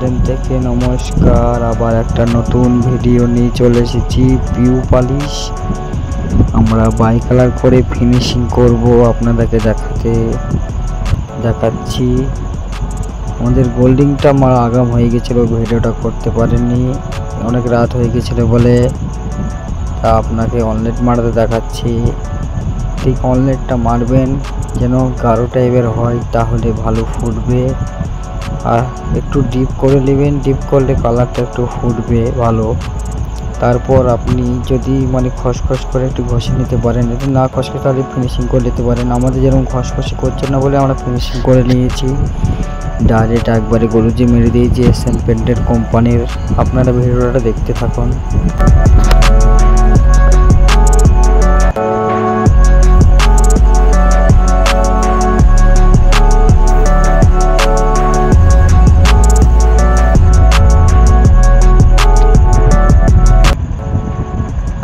Channel থেকে নমস্কার। আবার একটা নতুন ভিডিও নিয়ে চলে এসেছি। পিউ পালিশ আমরা বাই কালার করে ফিনিশিং করব, আপনাদেরকে দেখাচ্ছি। আমাদের গোল্ডিংটা আমার আগাম হয়ে গেছিলো, ভিডিওটা করতে পারিনি, অনেক রাত হয়ে গেছিলো বলে। তা আপনাকে অনলাইট মারতে দেখাচ্ছি। ঠিক অনলাইটটা মারবেন যেন গাঢ় টাইপের হয়, তাহলে ভালো ফুটবে। আর একটু ডিপ করে নেবেন, ডিপ করলে কালারটা একটু ফুটবে ভালো। তারপর আপনি যদি খসখস করে একটু ঘষে নিতে পারেন, যদি না খসকে তাহলে ফিনিশিং করে নিতে পারেন। আমাদের যেরকম খসখসে করছে না বলে আমরা ফিনিশিং করে নিয়েছি। ডাইরেক্ট একবারে গলুজি মেরে দিয়েছি এশিয়ান পেন্টের কোম্পানির। আপনারা ভিডিওটা দেখতে থাকুন।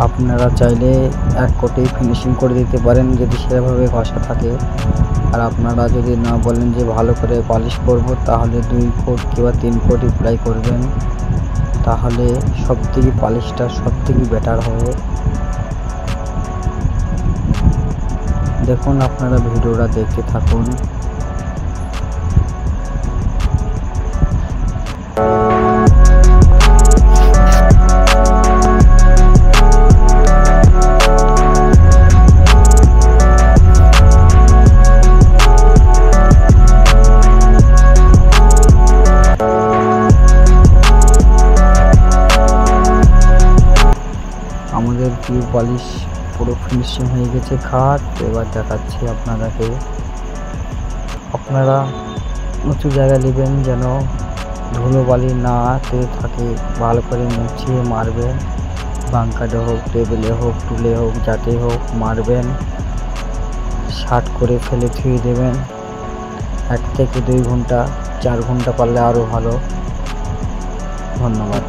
আপনারা চাইলে এক কোটেই ফিনিশিং করে দিতে পারেন যদি সেভাবে ঘষা থাকে। আর আপনারা যদি না বলেন যে ভালো করে পালিশ করব, তাহলে 2 কোট কিংবা 3 কোট অ্যাপ্লাই করবেন, তাহলে সবথেকে পালিশটা সবথেকে বেটার হবে। দেখুন, আপনারা ভিডিওটা দেখতে থাকুন। আমাদের পিউ পলিশ পুরো ফিনিশিং হয়ে গেছে খাট। এবার দেখাচ্ছি আপনাদেরকে। আপনারা উঁচু জায়গায় নেবেন যেন ধুলোবালি না থাকে, ভালো করে মুছিয়ে মারবেন। বাঙ্কারে হোক, টেবিলে হোক, টুলে হোক, যাতে হোক মারবেন। শার্ট করে ফেলে ধুয়ে দেবেন। 1 থেকে 2 ঘন্টা, 4 ঘন্টা পারলে আরও ভালো। ধন্যবাদ।